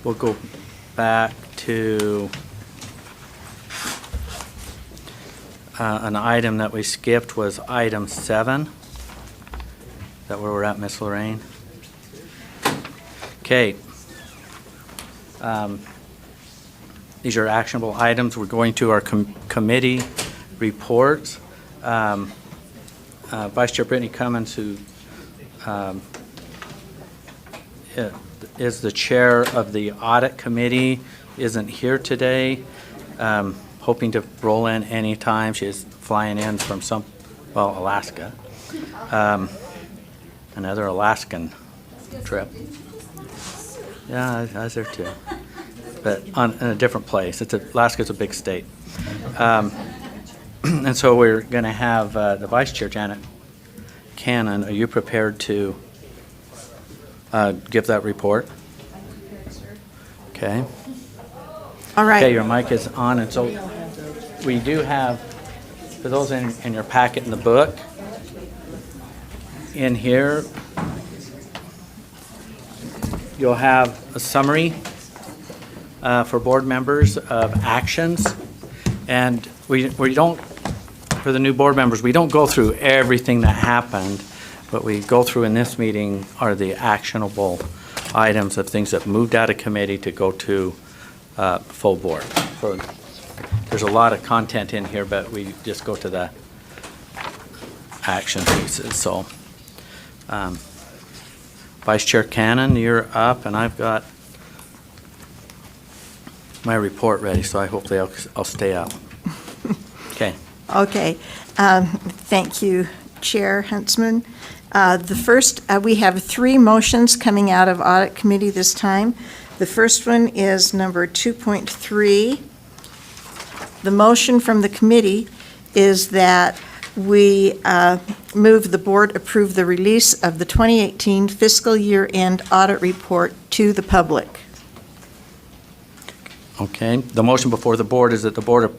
we'll go back to an item that we skipped was item 7. Is that where we're at, Miss Lorraine? Okay. These are actionable items. We're going to our committee reports. Vice Chair Brittany Cummins, who is the chair of the Audit Committee, isn't here today. Hoping to roll in any time. She's flying in from Alaska. Another Alaskan trip. Yeah, I was there too. But in a different place. Alaska's a big state. And so we're going to have the Vice Chair, Janet Cannon. Are you prepared to give that report? Okay. All right. Okay, your mic is on, and so we do have, for those in your packet in the book, in here, you'll have a summary for board members of actions, and we don't, for the new board members, we don't go through everything that happened. What we go through in this meeting are the actionable items of things that moved out of committee to go to full board. So there's a lot of content in here, but we just go to the action pieces. So Vice Chair Cannon, you're up, and I've got my report ready, so hopefully I'll stay up. Okay. Okay. Thank you, Chair Huntsman. The first, we have 3 motions coming out of Audit Committee this time. The first one is number 2.3. The motion from the committee is that we move the board approve the release of the 2018 fiscal year-end audit report to the public. Okay. The motion before the board is that the board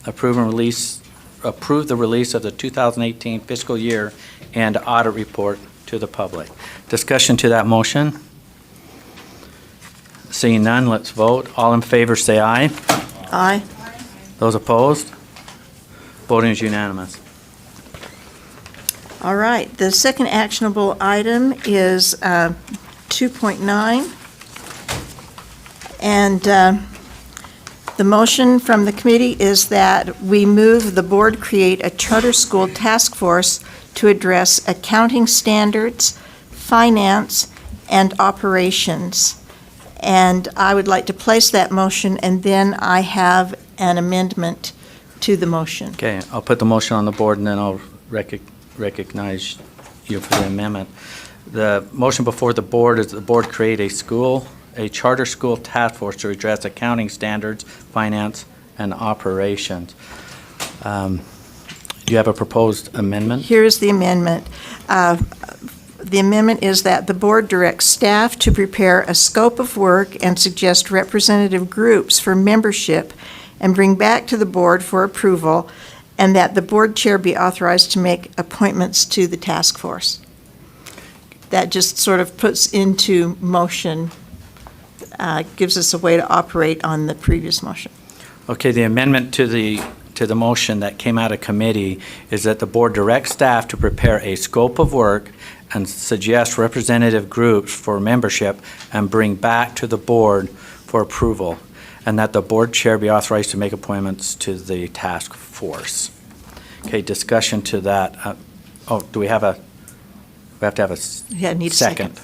approve the release of the 2018 fiscal year and audit report to the public. Discussion to that motion? Seeing none, let's vote. All in favor say aye. Aye. Those opposed? Voting is unanimous. All right. The second actionable item is 2.9. And the motion from the committee is that we move the board create a charter school task force to address accounting standards, finance, and operations. And I would like to place that motion, and then I have an amendment to the motion. Okay, I'll put the motion on the board, and then I'll recognize you for the amendment. The motion before the board is the board create a charter school task force to address accounting standards, finance, and operations. Do you have a proposed amendment? Here's the amendment. The amendment is that the board directs staff to prepare a scope of work and suggest representative groups for membership and bring back to the board for approval, and that the board chair be authorized to make appointments to the task force. That just sort of puts into motion, gives us a way to operate on the previous motion. Okay, the amendment to the motion that came out of committee is that the board directs staff to prepare a scope of work and suggest representative groups for membership and bring back to the board for approval, and that the board chair be authorized to make appointments to the task force. Okay, discussion to that. We have to have a Need a second.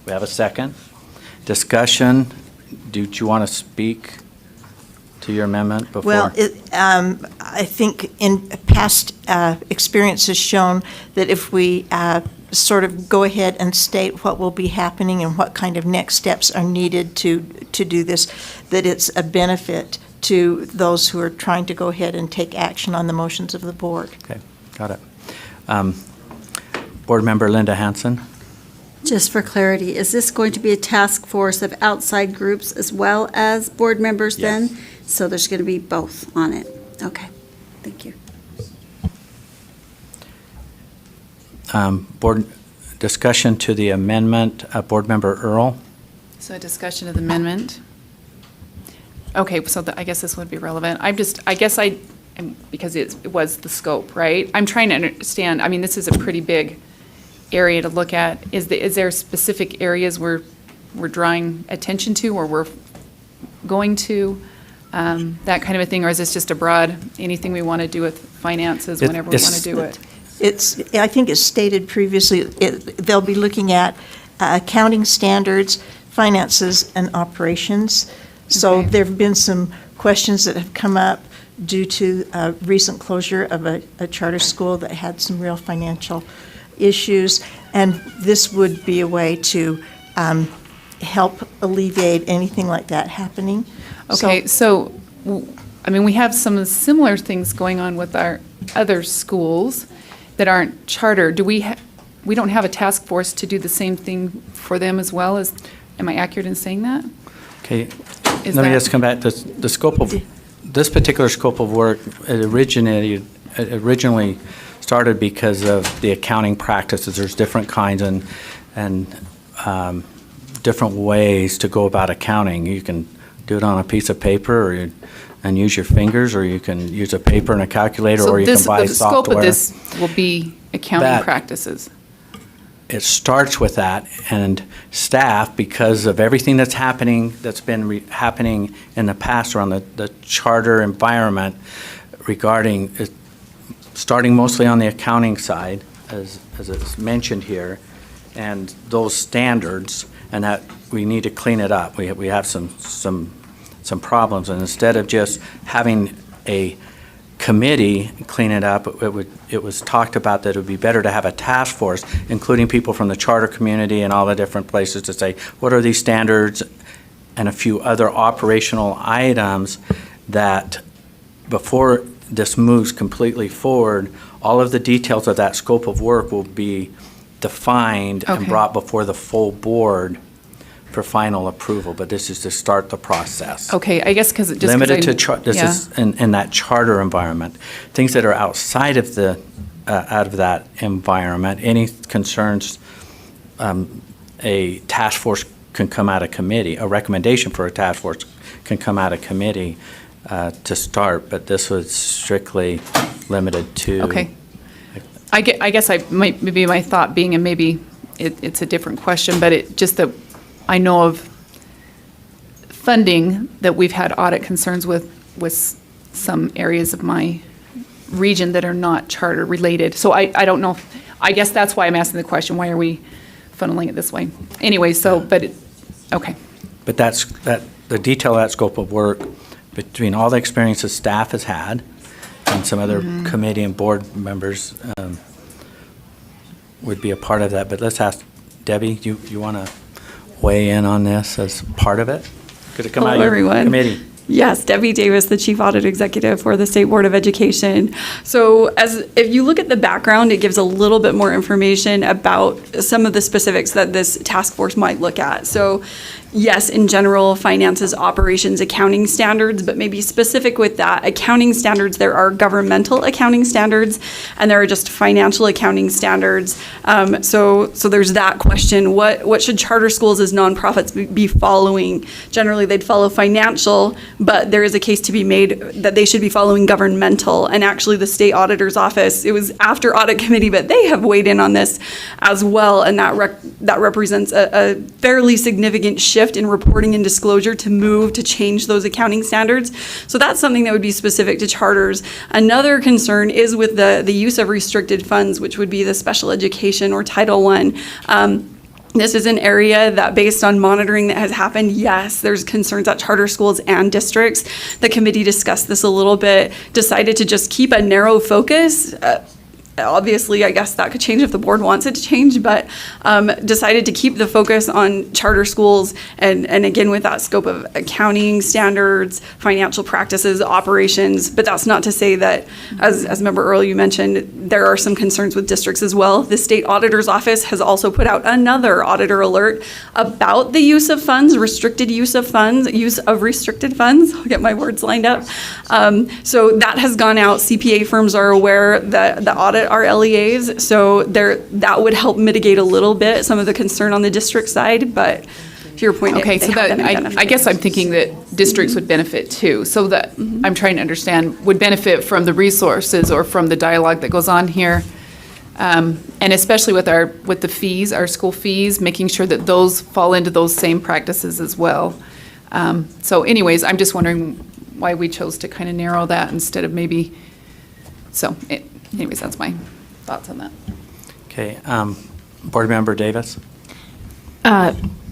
We have a second. Discussion. Do you want to speak to your amendment before? Well, I think in past experience has shown that if we sort of go ahead and state what will be happening and what kind of next steps are needed to do this, that it's a benefit to those who are trying to go ahead and take action on the motions of the board. Okay, got it. Board Member Linda Hansen. Just for clarity, is this going to be a task force of outside groups as well as board members then? Yes. So there's going to be both on it. Okay, thank you. Board discussion to the amendment. Board Member Earl. So a discussion of the amendment. Okay, so I guess this would be relevant. Because it was the scope, right? I'm trying to understand, I mean, this is a pretty big area to look at. Is there specific areas we're drawing attention to, or we're going to, that kind of a thing? Or is this just a broad, anything we want to do with finances whenever we want to do it? I think it's stated previously, they'll be looking at accounting standards, finances, and operations. So Okay. there have been some questions that have come up due to a recent closure of a charter school that had some real financial issues. And this would be a way to help alleviate anything like that happening. Okay, so, I mean, we have some similar things going on with our other schools that aren't charter. We don't have a task force to do the same thing for them as well? Am I accurate in saying that? Okay, Is let me that- just come back to the scope of, this particular scope of work, it originally started because of the accounting practices. There's different kinds and different ways to go about accounting. You can do it on a piece of paper and use your fingers, or you can use a paper and a calculator, or you can buy So the scope of software. this will be accounting That- practices? It starts with that, and staff, because of everything that's happening, that's been happening in the past around the charter environment regarding, starting mostly on the accounting side, as it's mentioned here, and those standards, and that we need to clean it up. We have some problems, and instead of just having a committee clean it up, it was talked about that it would be better to have a task force, including people from the charter community and all the different places, to say, what are these standards and a few other operational items that before this moves completely forward, all of the details of that scope of work will be defined and Okay. brought before the full board for final approval, but this is to start the process. Okay, I guess because it just. Limited to, this is in that charter environment. Things that are outside of out of that environment, any concerns, a task force can come out of committee, a recommendation for a task force can come out of committee to start, but this was strictly limited to. Okay. I guess maybe my thought being, and maybe it's a different question, but it just that I know of funding that we've had audit concerns with some areas of my region that are not charter related. So I don't know, I guess that's why I'm asking the question, why are we funneling it this way? Anyway, okay. But the detail of that scope of work, between all the experiences staff has had and some other committee and board members would be a part of that. But let's ask Debbie, you want to weigh in on this as part of it? Could it come out of Hello, your everyone. committee? Yes, Debbie Davis, the Chief Audit Executive for the State Board of Education. So if you look at the background, it gives a little bit more information about some of the specifics that this task force might look at. So yes, in general, finances, operations, accounting standards, but maybe specific with that, accounting standards, there are governmental accounting standards, and there are just financial accounting standards. So there's that question. What should charter schools as nonprofits be following? Generally, they'd follow financial, but there is a case to be made that they should be following governmental. And actually, the state auditor's office, it was after audit committee, but they have weighed in on this as well, and that represents a fairly significant shift in reporting and disclosure to change those accounting standards. So that's something that would be specific to charters. Another concern is with the use of restricted funds, which would be the special education or Title I. This is an area that, based on monitoring that has happened, yes, there's concerns at charter schools and districts. The committee discussed this a little bit, decided to just keep a narrow focus. Obviously, I guess that could change if the board wants it to change, but decided to keep the focus on charter schools and again with that scope of accounting standards, financial practices, operations. But that's not to say that, as Member Earl, you mentioned, there are some concerns with districts as well. The state auditor's office has also put out another auditor alert about the use of funds, restricted use of funds, use of restricted funds. I'll get my words lined up. So that has gone out. CPA firms are aware that the audit are LEAs, so that would help mitigate a little bit some of the concern on the district side, but to your point. Okay, they so have that, them I identified. guess I'm thinking that districts would benefit too. So that, I'm trying to understand, would benefit from the resources or from the dialogue that goes on here. And especially with the fees, our school fees, making sure that those fall into those same practices as well. So anyways, I'm just wondering why we chose to kind of narrow that instead of maybe, anyways, that's my thoughts on that. Okay, Board Member Davis?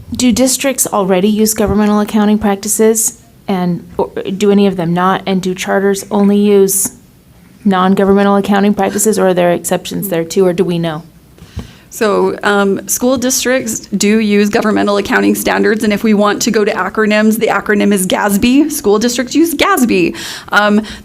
Do districts already use governmental accounting practices, and or do any of them not? And do charters only use non-governmental accounting practices, or are there exceptions there too, or do we know? So school districts do use governmental accounting standards, and if we want to go to acronyms, the acronym is GASB. School districts use GASB.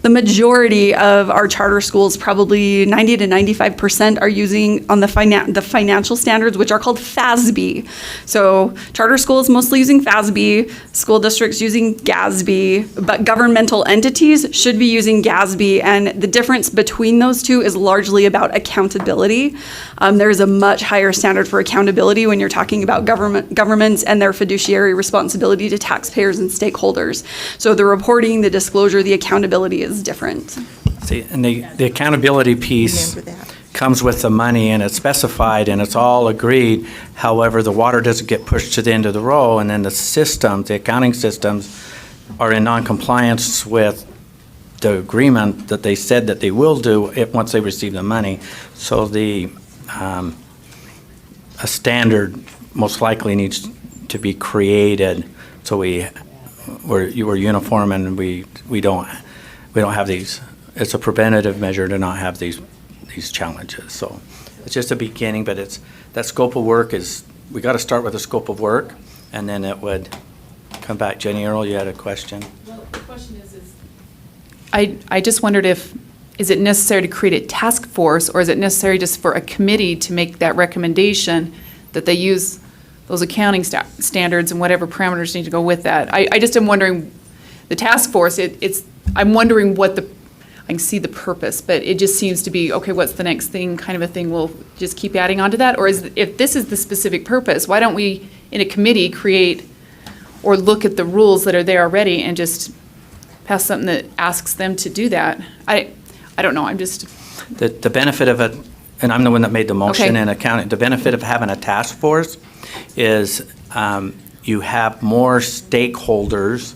The majority of our charter schools, probably 90 to 95%, are using on the financial standards, which are called FASB. So charter schools mostly using FASB, school districts using GASB, but governmental entities should be using GASB, and the difference between those two is largely about accountability. There's a much higher standard for accountability when you're talking about governments and their fiduciary responsibility to taxpayers and stakeholders. So the reporting, the disclosure, the accountability is different. See, and the accountability piece Remember that. comes with the money, and it's specified, and it's all agreed. However, the water doesn't get pushed to the end of the row, and then the systems, the accounting systems, are in non-compliance with the agreement that they said that they will do it once they receive the money. So a standard most likely needs to be created, so we're uniform, and we don't have these. It's a preventative measure to not have these challenges. So it's just a beginning, but that scope of work is, we got to start with a scope of work, and then it would come back. Jenny Earl, you had a question? Well, the question is I just wondered is it necessary to create a task force, or is it necessary just for a committee to make that recommendation that they use those accounting standards and whatever parameters need to go with that? I just am wondering, the task force, I'm wondering I can see the purpose, but it just seems to be, okay, what's the next thing, kind of a thing, we'll just keep adding on to that? Or if this is the specific purpose, why don't we, in a committee, create or look at the rules that are there already and just pass something that asks them to do that? I don't know, I'm just, The benefit of it, and I'm the one that made the motion Okay. in accounting, the benefit of having a task force is you have more stakeholders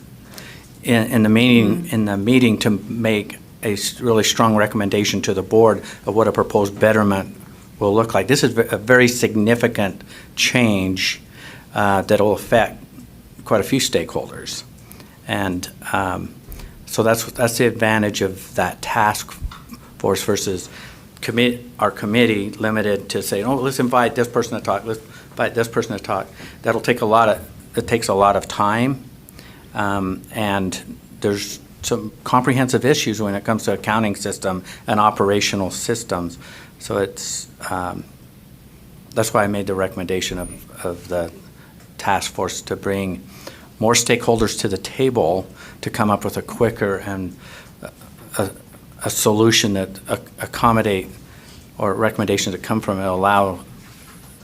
in the meeting to make a really strong recommendation to the board of what a proposed betterment will look like. This is a very significant change that will affect quite a few stakeholders. And so that's the advantage of that task force versus our committee limited to say, oh, let's invite this person to talk, let's invite this person to talk. It takes a lot of time, and there's some comprehensive issues when it comes to accounting system and operational systems. So that's why I made the recommendation of the task force to bring more stakeholders to the table to come up with a quicker and a solution that accommodate, or recommendations that come from it allow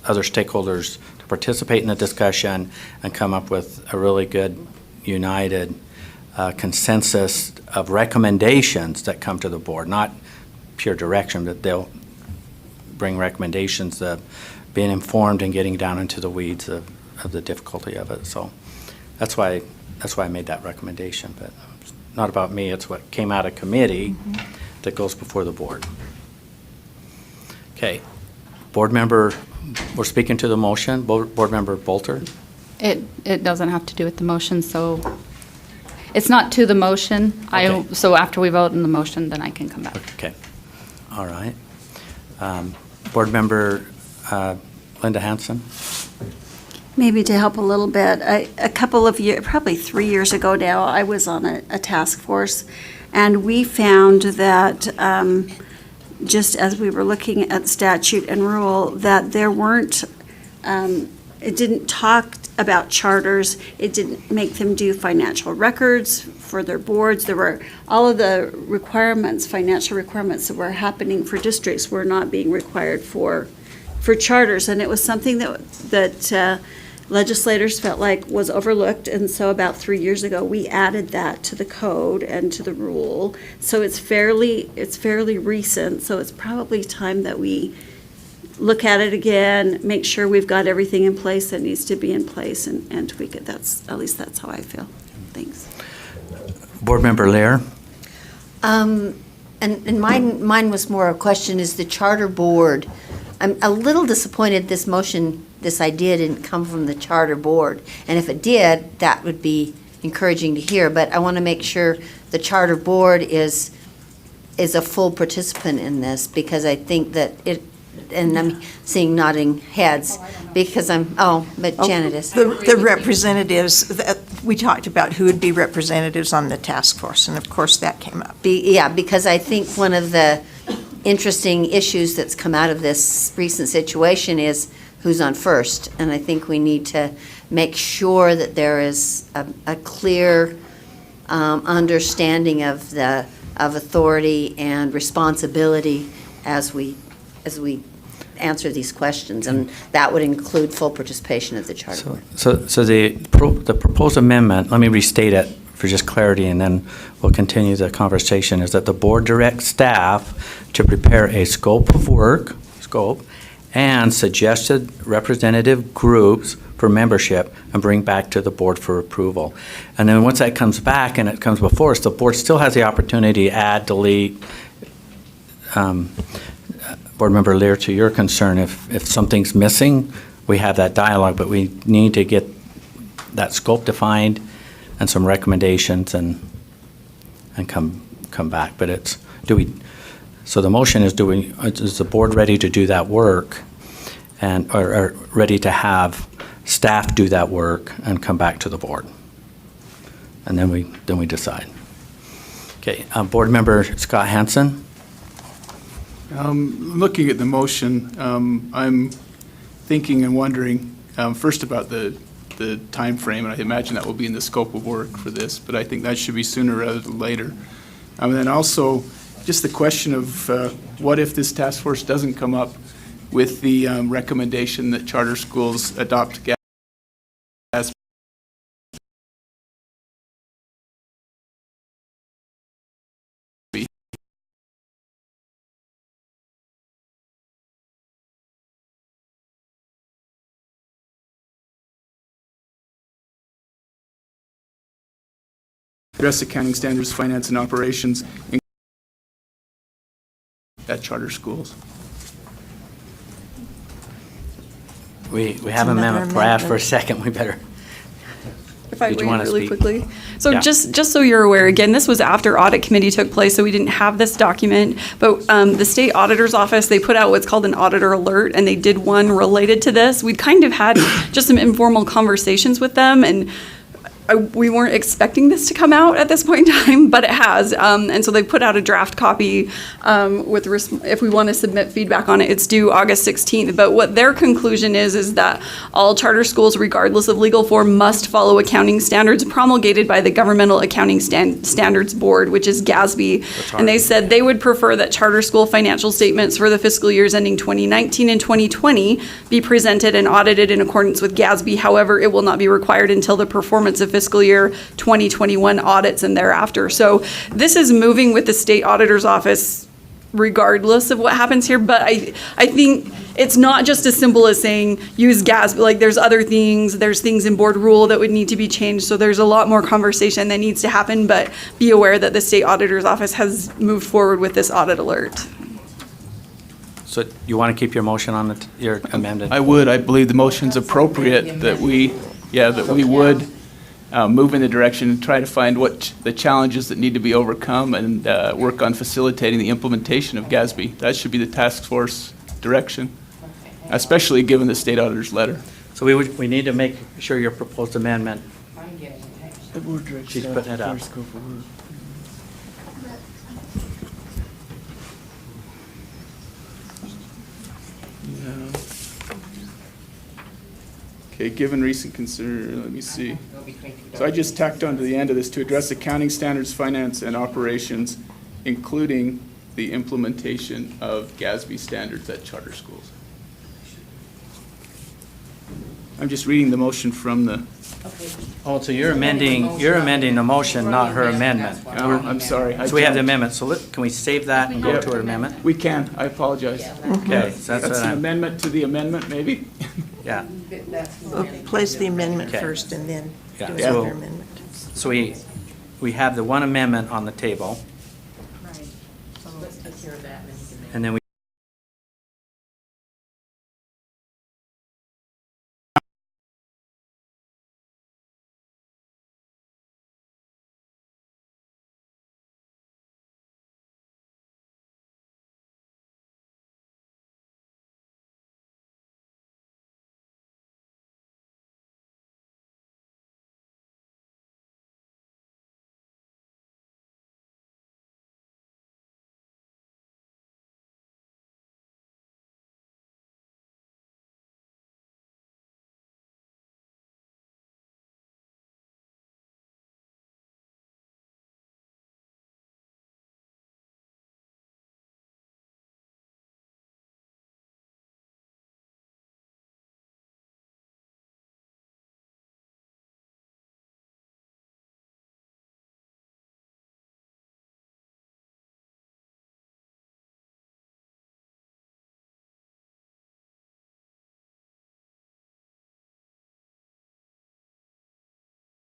other stakeholders to participate in the discussion and come up with a really good, united consensus of recommendations that come to the board, not pure direction, but they'll bring recommendations of being informed and getting down into the weeds of the difficulty of it. So that's why I made that recommendation, but it's not about me, it's what came out of committee that goes before the board. Okay, board member, we're speaking to the motion, board member Bolter. It doesn't have to do with the motion, so it's not to the motion. Okay. So after we vote on the motion, then I can come back. Okay, all right. Board member Linda Hansen. Maybe to help a little bit, a couple of years, probably 3 years ago now, I was on a task force, and we found that just as we were looking at statute and rule, that there weren't, it didn't talk about charters, it didn't make them do financial records for their boards. There were all of the requirements, financial requirements that were happening for districts were not being required for charters, and it was something that legislators felt like was overlooked, and so about 3 years ago, we added that to the code and to the rule. So it's fairly recent, so it's probably time that we look at it again, make sure we've got everything in place that needs to be in place, and tweak it. At least that's how I feel. Thanks. Board Member Lear? And mine was more a question, is the charter board, I'm a little disappointed this idea didn't come from the charter board. And if it did, that would be encouraging to hear, but I want to make sure the charter board is a full participant in this, because I think that and I'm seeing nodding heads, because but Janet is. The representatives, we talked about who would be representatives on the task force, and of course that came up. Because I think one of the interesting issues that's come out of this recent situation is who's on first. And I think we need to make sure that there is a clear understanding of authority and responsibility as we answer these questions, and that would include full participation of the charter board. So the proposed amendment, let me restate it for just clarity, and then we'll continue the conversation, is that the board directs staff to prepare a scope of work, and suggested representative groups for membership and bring back to the board for approval. And then once that comes back and it comes before us, the board still has the opportunity to add, delete. Board Member Lear, to your concern, if something's missing, we have that dialogue, but we need to get that scope defined and some recommendations and come back. But so the motion is, is the board ready to do that work or ready to have staff do that work and come back to the board? And then we decide. Okay, Board Member Scott Hansen. Looking at the motion, I'm thinking and wondering first about the time frame, and I imagine that will be in the scope of work for this, but I think that should be sooner rather than later. And then also just the question of what if this task force doesn't come up with the recommendation that charter schools adopt GASB? Address accounting standards, finance, and operations at charter schools. We have an amendment. Brad, for a second, we better. If I Did you wait wanna really speak? quickly. So Yeah. just so you're aware, again, this was after audit committee took place, so we didn't have this document. But the state auditor's office, they put out what's called an auditor alert, and they did one related to this. We'd kind of had just some informal conversations with them, and we weren't expecting this to come out at this point in time, but it has. And so they put out a draft copy if we want to submit feedback on it, it's due August 16th. But what their conclusion is that all charter schools, regardless of legal form, must follow accounting standards promulgated by the Governmental Accounting Standards Board, which is GASB. And they said they would prefer that charter school financial statements for the fiscal years ending 2019 and 2020 be presented and audited in accordance with GASB. However, it will not be required until the performance of fiscal year 2021 audits and thereafter. So this is moving with the state auditor's office regardless of what happens here, but I think it's not just as simple as saying use GASB. Like there's things in board rule that would need to be changed, so there's a lot more conversation that needs to happen, but be aware that the state auditor's office has moved forward with this audit alert. So you want to keep your motion on your amended? I would. I believe the motion's appropriate that we would move in the direction and try to find what the challenges that need to be overcome and work on facilitating the implementation of GASB. That should be the task force direction, especially given the state auditor's letter. So we need to make sure your proposed amendment, she's putting it up. Okay, given recent concern, let me see. So I just tacked on to the end of this, to address accounting standards, finance, and operations, including the implementation of GASB standards at charter schools. I'm just reading the motion from the, Oh, so you're amending the motion, not her amendment. oh, I'm sorry. I So we have the jumped. amendment, so can we save that and go to her amendment? We can, I apologize. Okay, so That's an amendment to the amendment, maybe? yeah. We'll place the amendment Okay. first and then Yeah, do so- another amendment. So we have the one amendment on the table. And then we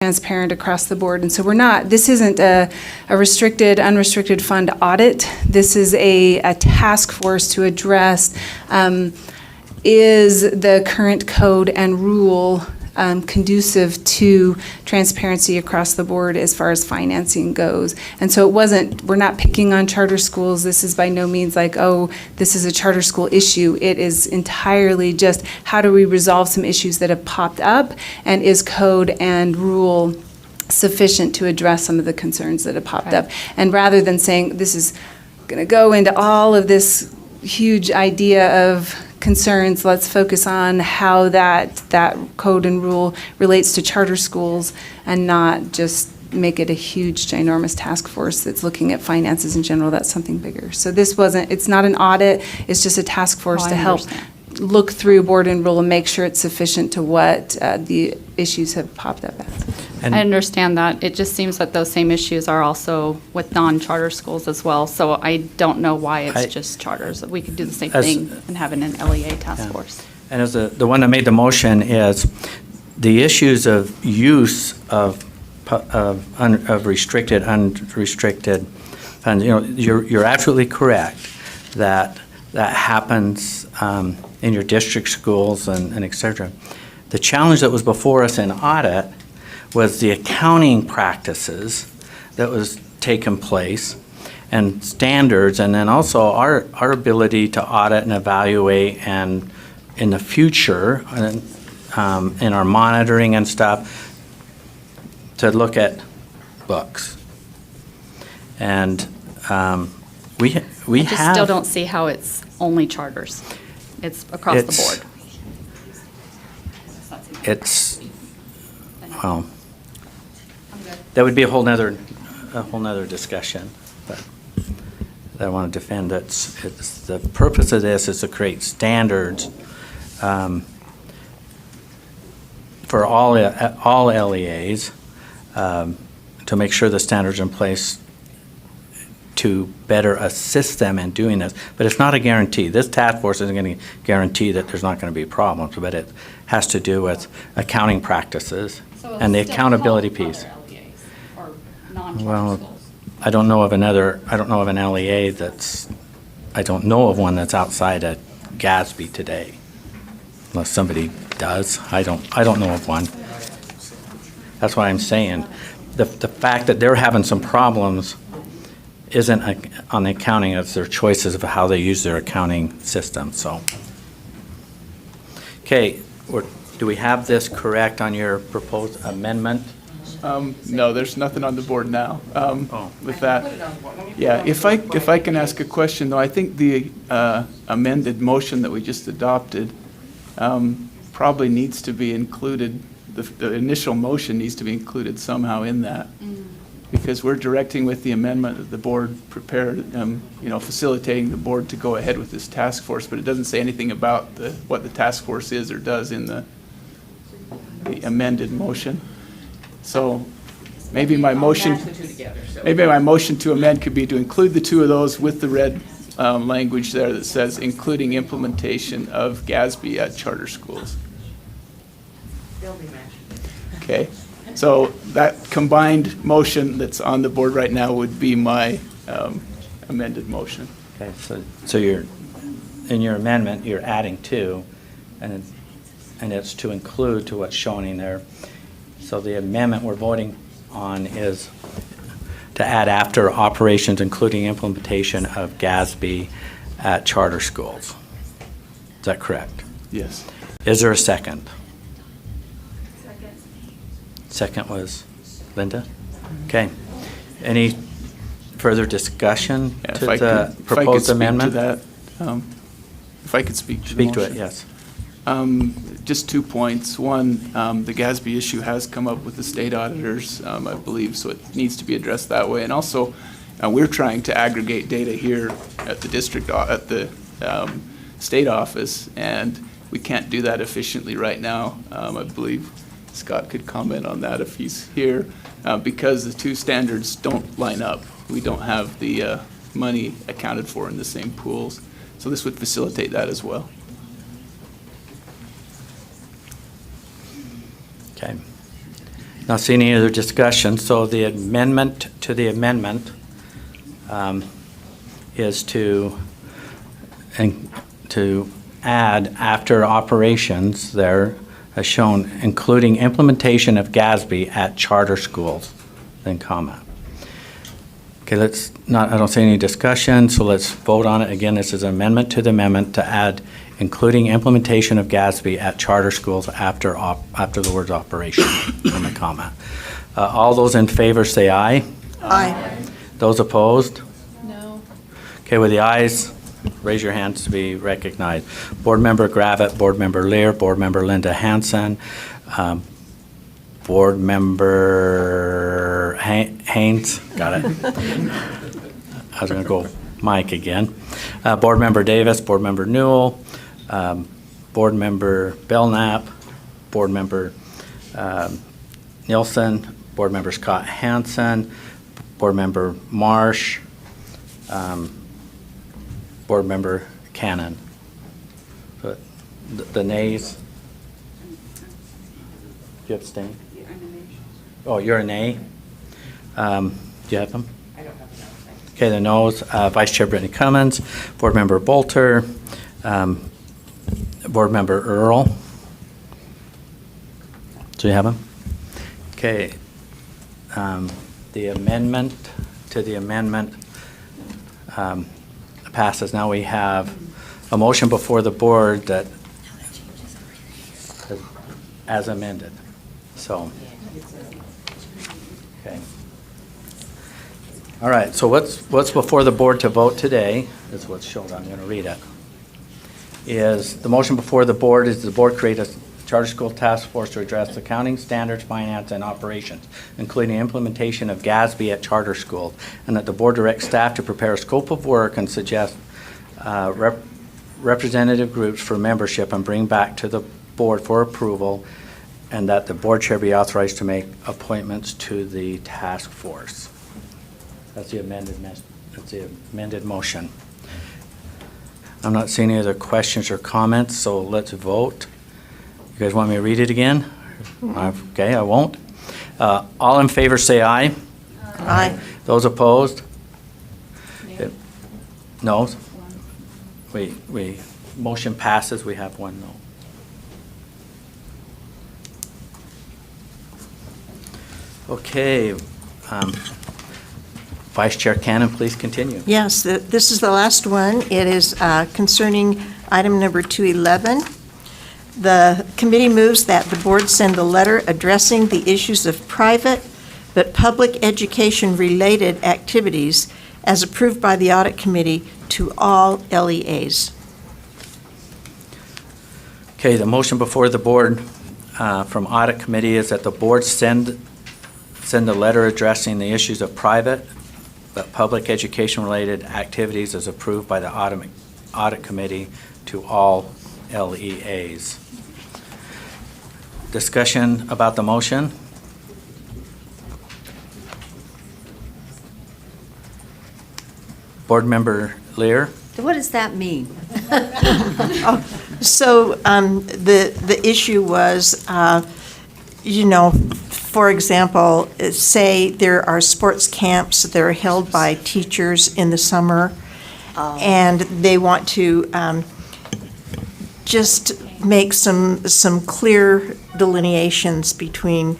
transparent across the board. And so this isn't a restricted, unrestricted fund audit. This is a task force to address, is the current code and rule conducive to transparency across the board as far as financing goes. And so we're not picking on charter schools. This is by no means like, oh, this is a charter school issue. It is entirely just how do we resolve some issues that have popped up, and is code and rule sufficient to address some of the concerns that have popped up. And rather than saying this is going to go into all of this huge idea of concerns, let's focus on how that code and rule relates to charter schools, and not just make it a huge, ginormous task force that's looking at finances in general. That's something bigger. So it's not an audit, it's just a task force Oh, I to help understand. look through board and rule and make sure it's sufficient to what the issues have popped up as. And- I understand that. It just seems that those same issues are also with non-charter schools as well. So I don't know why I- it's just charters. We could do the same As- thing and have an LEA task Yeah. force. And as the one that made the motion is the issues of use of restricted, unrestricted funds. You know, you're absolutely correct that happens in your district schools and et cetera. The challenge that was before us in audit was the accounting practices that was taking place and standards, and then also our ability to audit and evaluate, and in the future, in our monitoring and stuff, to look at books. And we I just have. still don't see how it's only charters. It's across the It's- board. It's, well, that would be a whole nother discussion, but I want to defend it. It's the purpose of this is to create standards for all LEAs, to make sure the standards are in place to better assist them in doing this. But it's not a guarantee. This task force isn't going to guarantee that there's not going to be problems, but it has to do with accounting practices and the accountability piece. Well, I don't know of an LEA I don't know of one that's outside of GASB today. Unless somebody does. I don't know of one. That's why I'm saying, the fact that they're having some problems isn't on the accounting, it's their choices of how they use their accounting system, so. Okay, do we have this correct on your proposed amendment? No, there's nothing on the board now. Oh. With that, yeah, if I can ask a question, though, I think the amended motion that we just adopted probably needs to be included, the initial motion needs to be included somehow in that. Because we're directing with the amendment that the board prepared, facilitating the board to go ahead with this task force, but it doesn't say anything about what the task force is or does in the my amended motion. So maybe my motion, maybe my motion to amend could be to include the two of those with the red language there that says including implementation of GASB at charter schools. Okay, so that combined motion that's on the board right now would be my amended motion. Okay, so you're, in your amendment, you're adding two, and it's to include to what's shown in there. So the amendment we're voting on is to add after operations, including implementation of GASB at charter schools. Is that correct? Yes. Is there a second? Second was Linda? Okay. Any further discussion Yeah, to the proposed amendment? If I could speak to the Speak to it, motion. yes. Just 2 points. One, the GASB issue has come up with the state auditors, I believe, so it needs to be addressed that way. And also, we're trying to aggregate data here at the district, at the state office, and we can't do that efficiently right now. I believe Scott could comment on that if he's here, because the two standards don't line up. We don't have the money accounted for in the same pools. So this would facilitate that as well. Okay. Not seeing any other discussion, so the amendment to the amendment is to add after operations there, as shown, including implementation of GASB at charter schools, then comma. Okay, I don't see any discussion, so let's vote on it. Again, this is an amendment to the amendment to add including implementation of GASB at charter schools after the words operation in the comma. All those in favor say aye. Aye. Those opposed? No. Okay, with the ayes, raise your hands to be recognized. Board Member Gravitt, Board Member Lear, Board Member Linda Hansen, Board Member Haynes, got it. I was going to go Mike again. Board Member Davis, Board Member Newell, Board Member Belknap, Board Member Nielsen, Board Member Scott Hansen, Board Member Marsh, Board Member Cannon. But the nays? Do you abstain? Oh, you're a nay? Do you have them? I don't have them. Okay, the noes. Vice Chair Brittany Cummins, Board Member Bolter, Board Member Earl. Do you have them? Okay. The amendment to the amendment passes. Now we have a motion before the board that as amended. So, okay. All right, so what's before the board to vote today is what's shown. I'm going to read it. Is the motion before the board is the board create a charter school task force to address accounting standards, finance, and operations, including implementation of GASB at charter schools, and that the board direct staff to prepare a scope of work and suggest representative groups for membership and bring back to the board for approval, and that the board chair be authorized to make appointments to the task force. That's the amended motion. I'm not seeing any other questions or comments, so let's vote. You guys want me to read it again? Okay, I won't. All in favor say aye. Aye. Those opposed? No? We motion passes, we have one no. Okay. Vice Chair Cannon, please continue. Yes, this is the last one. It is concerning item number 211. The committee moves that the board send a letter addressing the issues of private but public education-related activities as approved by the Audit Committee to all LEAs. Okay, the motion before the board from Audit Committee is that the board send a letter addressing the issues of private but public education-related activities as approved by the Audit Committee to all LEAs. discussion about the motion? Board Member Lear? What does that mean? So the issue was, for example, say there are sports camps that are held by teachers in the summer, and they want to just make some clear delineations between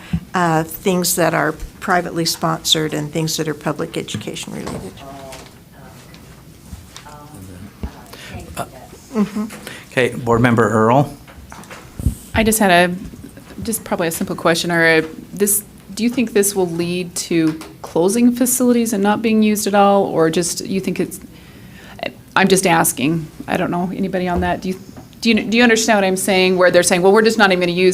things that are privately sponsored and things that are public education related. Okay, Board Member Earl? I just had probably a simple question, do you think this will lead to closing facilities and not being used at all, or just, you think I'm just asking, I don't know, anybody on that, do you understand what I'm saying, where they're saying, well, we're just not even gonna you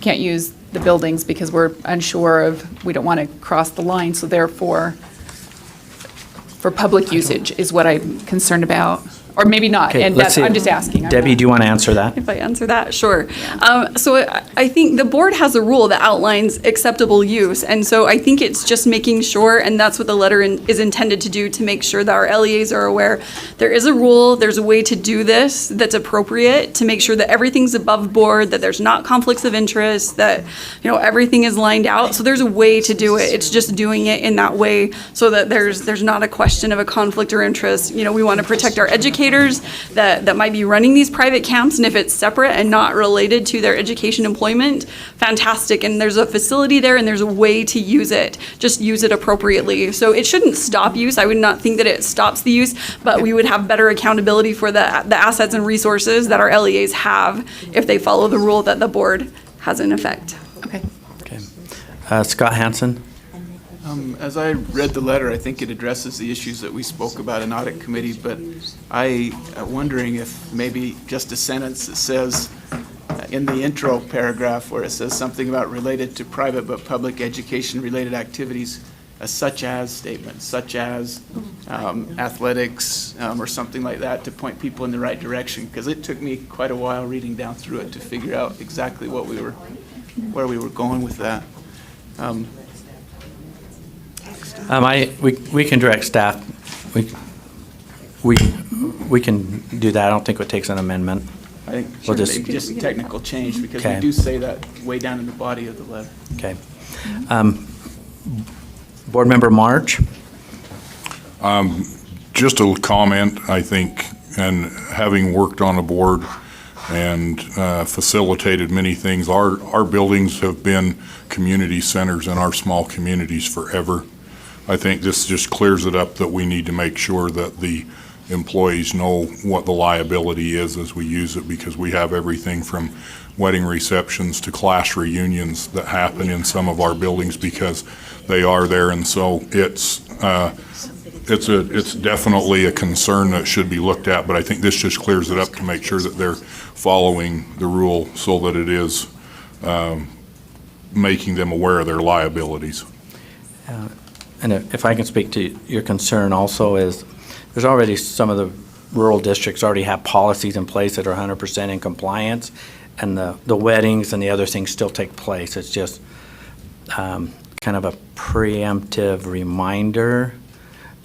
can't use the buildings because we're unsure we don't wanna cross the line, so therefore, for public usage is what I'm concerned about. Or maybe not, Okay, and let's see. I'm just asking. Debbie, do you want to answer that? If I answer that, sure. So I think the board has a rule that outlines acceptable use, and so I think it's just making sure, and that's what the letter is intended to do, to make sure that our LEAs are aware. There is a rule, there's a way to do this that's appropriate, to make sure that everything's above board, that there's not conflicts of interest, that, everything is lined out. So there's a way to do it. It's just doing it in that way so that there's not a question of a conflict or interest. We want to protect our educators that might be running these private camps, and if it's separate and not related to their education employment, fantastic. And there's a facility there and there's a way to use it. Just use it appropriately. So it shouldn't stop use. I would not think that it stops the use, but we would have better accountability for the assets and resources that our LEAs have if they follow the rule that the board has in effect. Okay. Okay. Scott Hansen? As I read the letter, I think it addresses the issues that we spoke about in audit committee, but I'm wondering if maybe just a sentence that says in the intro paragraph where it says something about related to private but public education related activities, such as statements, such as athletics or something like that, to point people in the right direction, because it took me quite a while reading down through it to figure out exactly where we were going with that. We can direct staff. We can do that. I don't think it takes an amendment. I think We'll maybe just a technical change, because Okay. we do say that way down in the body of the letter. Okay. Board Member March? Just a comment, I think, and having worked on a board and facilitated many things, our buildings have been community centers in our small communities forever. I think this just clears it up that we need to make sure that the employees know what the liability is as we use it, because we have everything from wedding receptions to class reunions that happen in some of our buildings because they are there, and so it's definitely a concern that should be looked at, but I think this just clears it up to make sure that they're following the rule so that it is making them aware of their liabilities. And if I can speak to your concern also, is there's already some of the rural districts already have policies in place that are 100% in compliance, and the weddings and the other things still take place. It's just kind of a preemptive reminder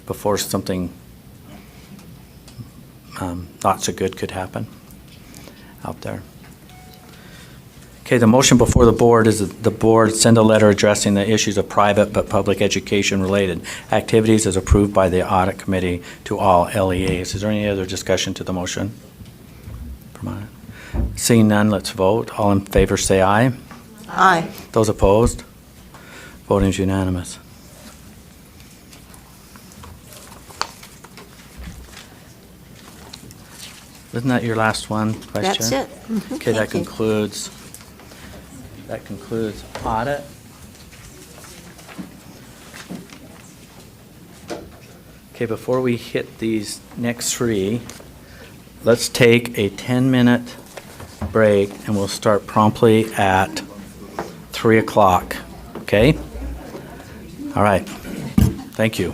before something not so good could happen out there. Okay, the motion before the board is that the board send a letter addressing the issues of private but public education-related activities as approved by the audit committee to all LEAs. Is there any other discussion to the motion? Seeing none, let's vote. All in favor say aye. Aye. Those opposed? Voting is unanimous. Isn't that your last one, Vice That's Chair? it. Mhm, Okay, that thank you. concludes audit. Okay, before we hit these next three, let's take a 10-minute break, and we'll start promptly at 3 o'clock, okay? All right, thank you.